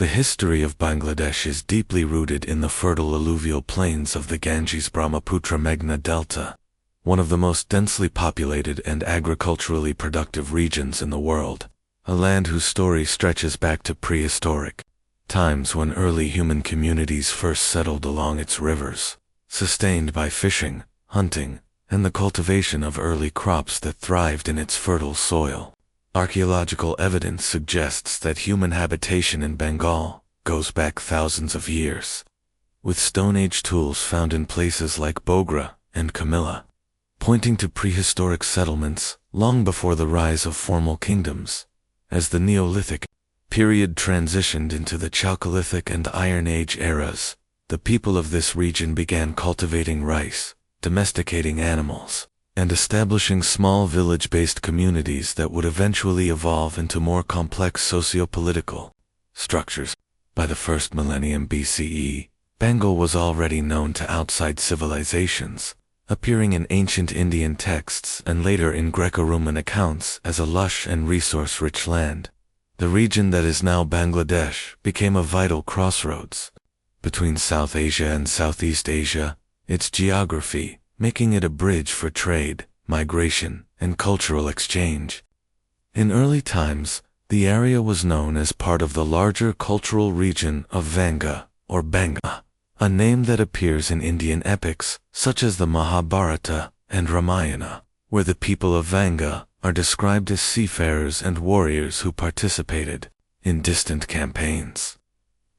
The history of Bangladesh is deeply rooted in the fertile alluvial plains of the Ganges-Brahmaputra Meghna Delta, one of the most densely populated and agriculturally productive regions in the world, a land whose story stretches back to prehistoric times when early human communities first settled along its rivers, sustained by fishing, hunting, and the cultivation of early crops that thrived in its fertile soil. Archaeological evidence suggests that human habitation in Bengal goes back thousands of years, with Stone Age tools found in places like Bogra and Camilla, pointing to prehistoric settlements long before the rise of formal kingdoms. As the Neolithic period transitioned into the Chalcolithic and Iron Age eras, the people of this region began cultivating rice, domesticating animals, and establishing small village-based communities that would eventually evolve into more complex socio-political structures. By the first millennium BCE, Bengal was already known to outside civilizations, appearing in ancient Indian texts and later in Greco-Roman accounts as a lush and resource-rich land. The region that is now Bangladesh became a vital crossroads between South Asia and Southeast Asia, its geography making it a bridge for trade, migration, and cultural exchange. In early times, the area was known as part of the larger cultural region of Vanga, or Benga, a name that appears in Indian epics such as the Mahabharata and Ramayana, where the people of Vanga are described as seafarers and warriors who participated in distant campaigns.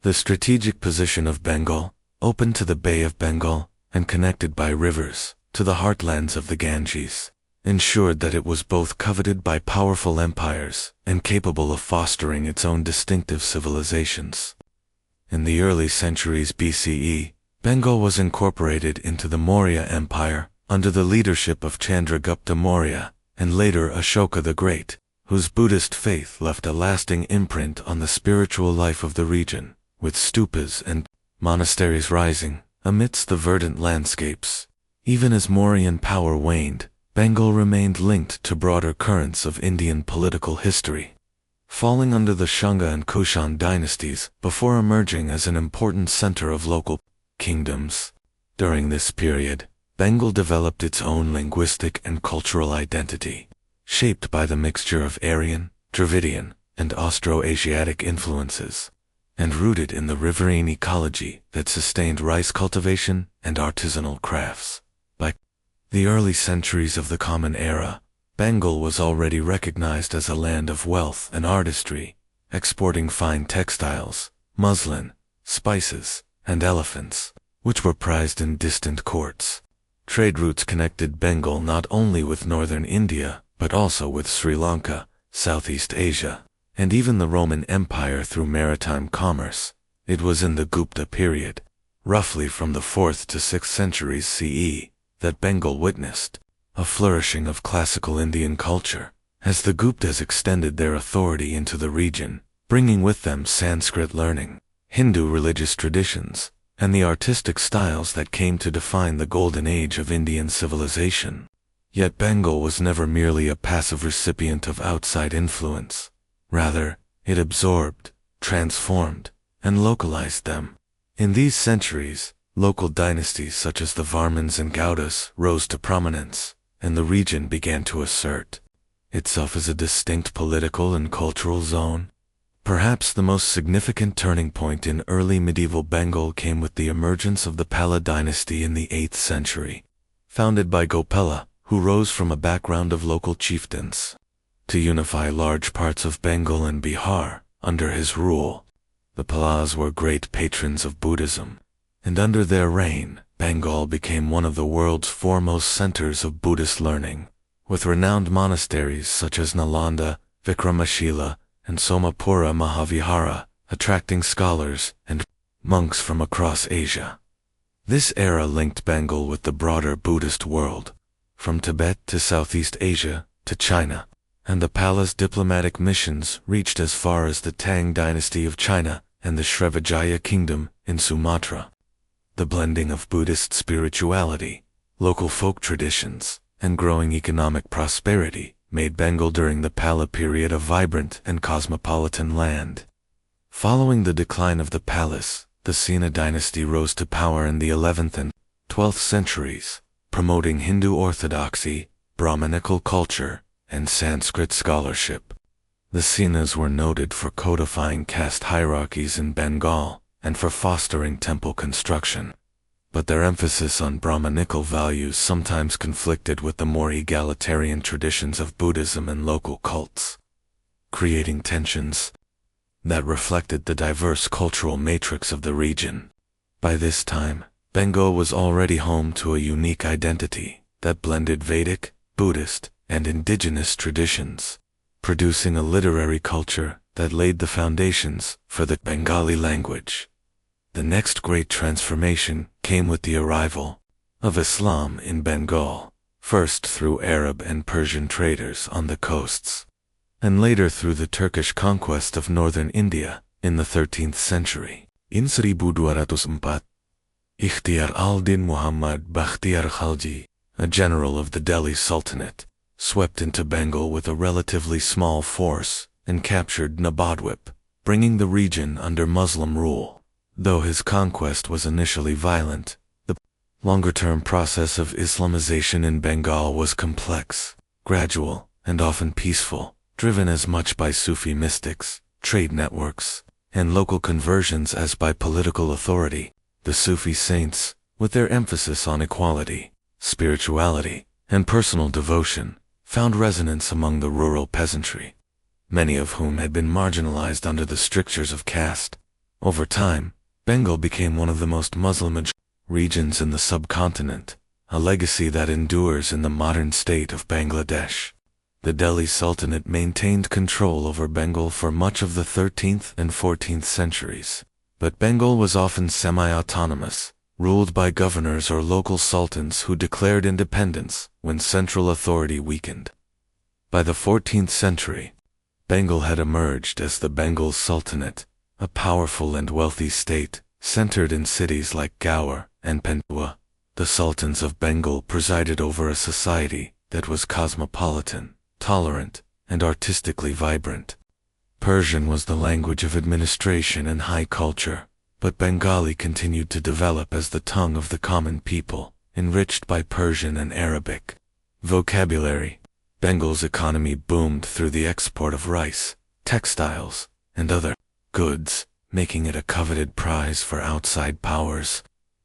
The strategic position of Bengal, open to the Bay of Bengal and connected by rivers to the heartlands of the Ganges, ensured that it was both coveted by powerful empires and capable of fostering its own distinctive civilizations. In the early centuries BCE, Bengal was incorporated into the Maurya Empire under the leadership of Chandragupta Maurya and later Ashoka the Great, whose Buddhist faith left a lasting imprint on the spiritual life of the region, with stupas and monasteries rising amidst the verdant landscapes. Even as Mauryan power waned, Bengal remained linked to broader currents of Indian political history, falling under the Shunga and Kushan dynasties before emerging as an important center of local kingdoms. During this period, Bengal developed its own linguistic and cultural identity, shaped by the mixture of Aryan, Dravidian, and Austro-Asiatic influences, and rooted in the riverine ecology that sustained rice cultivation and artisanal crafts. By the early centuries of the Common Era, Bengal was already recognized as a land of wealth and artistry, exporting fine textiles, muslin, spices, and elephants, which were prized in distant courts. Trade routes connected Bengal not only with northern India, but also with Sri Lanka, Southeast Asia, and even the Roman Empire through maritime commerce. It was in the Gupta period, roughly from the 4th to 6th centuries CE, that Bengal witnessed a flourishing of classical Indian culture, as the Guptas extended their authority into the region, bringing with them Sanskrit learning, Hindu religious traditions, and the artistic styles that came to define the golden age of Indian civilization. Yet Bengal was never merely a passive recipient of outside influence. Rather, it absorbed, transformed, and localized them. In these centuries, local dynasties such as the Varmans and Gaudas rose to prominence, and the region began to assert itself as a distinct political and cultural zone. Perhaps the most significant turning point in early medieval Bengal came with the emergence of the Pala dynasty in the 8th century, founded by Gopala, who rose from a background of local chieftains to unify large parts of Bengal and Bihar under his rule. The Palas were great patrons of Buddhism, and under their reign, Bengal became one of the world's foremost centers of Buddhist learning, with renowned monasteries such as Nalanda, Vikramashila, and Somapura Mahavihara, attracting scholars and monks from across Asia. This era linked Bengal with the broader Buddhist world, from Tibet to Southeast Asia to China, and the Pala's diplomatic missions reached as far as the Tang dynasty of China and the Srivijaya kingdom in Sumatra. The blending of Buddhist spirituality, local folk traditions, and growing economic prosperity made Bengal during the Pala period a vibrant and cosmopolitan land. Following the decline of the palace, the Sena dynasty rose to power in the 11th and 12th centuries, promoting Hindu orthodoxy, Brahmanical culture, and Sanskrit scholarship. The Senas were noted for codifying caste hierarchies in Bengal and for fostering temple construction. But their emphasis on Brahmanical values sometimes conflicted with the more egalitarian traditions of Buddhism and local cults, creating tensions that reflected the diverse cultural matrix of the region. By this time, Bengal was already home to a unique identity that blended Vedic, Buddhist, and indigenous traditions, producing a literary culture that laid the foundations for the Bengali language. The next great transformation came with the arrival of Islam in Bengal, first through Arab and Persian traders on the coasts, and later through the Turkish conquest of northern India in the 13th century. In 1204, Ikhtiyar al-Din Muhammad Bakhtiyar Khalji, a general of the Delhi Sultanate, swept into Bengal with a relatively small force and captured Nabadwip, bringing the region under Muslim rule. Though his conquest was initially violent, the longer-term process of Islamization in Bengal was complex, gradual, and often peaceful, driven as much by Sufi mystics, trade networks, and local conversions as by political authority. The Sufi saints, with their emphasis on equality, spirituality, and personal devotion, found resonance among the rural peasantry, many of whom had been marginalized under the strictures of caste. Over time, Bengal became one of the most Muslim regions in the subcontinent, a legacy that endures in the modern state of Bangladesh. The Delhi Sultanate maintained control over Bengal for much of the 13th and 14th centuries, but Bengal was often semi-autonomous, ruled by governors or local sultans who declared independence when central authority weakened. By the 14th century, Bengal had emerged as the Bengal Sultanate, a powerful and wealthy state centered in cities like Gaur and Pendua. The sultans of Bengal presided over a society that was cosmopolitan, tolerant, and artistically vibrant. Persian was the language of administration and high culture, but Bengali continued to develop as the tongue of the common people, enriched by Persian and Arabic vocabulary. Bengal's economy boomed through the export of rice, textiles, and other goods, making it a coveted prize for outside powers.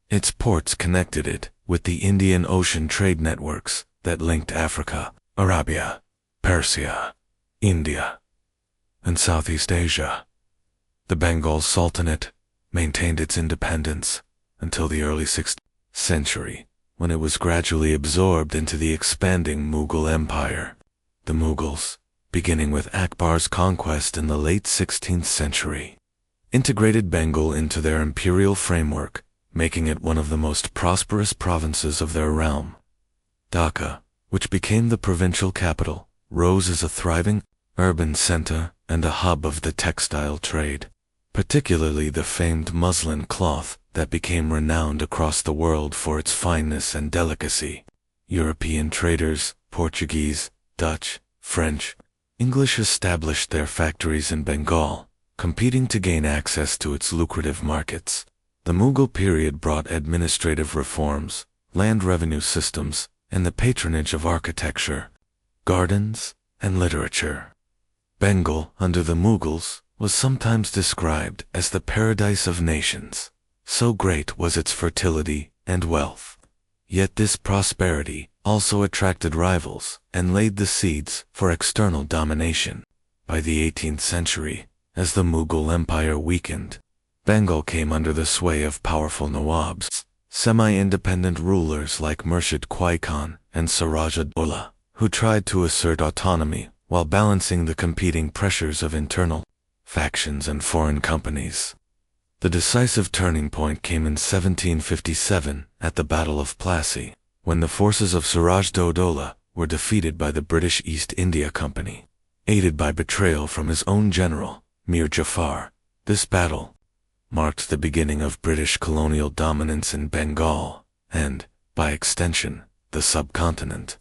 Its ports connected it with the Indian Ocean trade networks that linked Africa, Arabia, Persia, India, and Southeast Asia. The Bengal Sultanate maintained its independence until the early 6th century, when it was gradually absorbed into the expanding Mughal Empire. The Mughals, beginning with Akbar's conquest in the late 16th century, integrated Bengal into their imperial framework, making it one of the most prosperous provinces of their realm. Dhaka, which became the provincial capital, rose as a thriving urban center and a hub of the textile trade, particularly the famed muslin cloth that became renowned across the world for its fineness and delicacy. European traders, Portuguese, Dutch, French, English established their factories in Bengal, competing to gain access to its lucrative markets. The Mughal period brought administrative reforms, land revenue systems, and the patronage of architecture, gardens, and literature. Bengal, under the Mughals, was sometimes described as the paradise of nations. So great was its fertility and wealth. Yet this prosperity also attracted rivals and laid the seeds for external domination. By the 18th century, as the Mughal Empire weakened, Bengal came under the sway of powerful Nawabs, semi-independent rulers like Murshid Quai Khan and Siraj-ud-Dowlah, who tried to assert autonomy while balancing the competing pressures of internal factions and foreign companies. The decisive turning point came in 1757 at the Battle of Plassey, when the forces of Siraj-ud-Dowlah were defeated by the British East India Company, aided by betrayal from his own general, Mir Jafar. This battle marked the beginning of British colonial dominance in Bengal and, by extension, the subcontinent.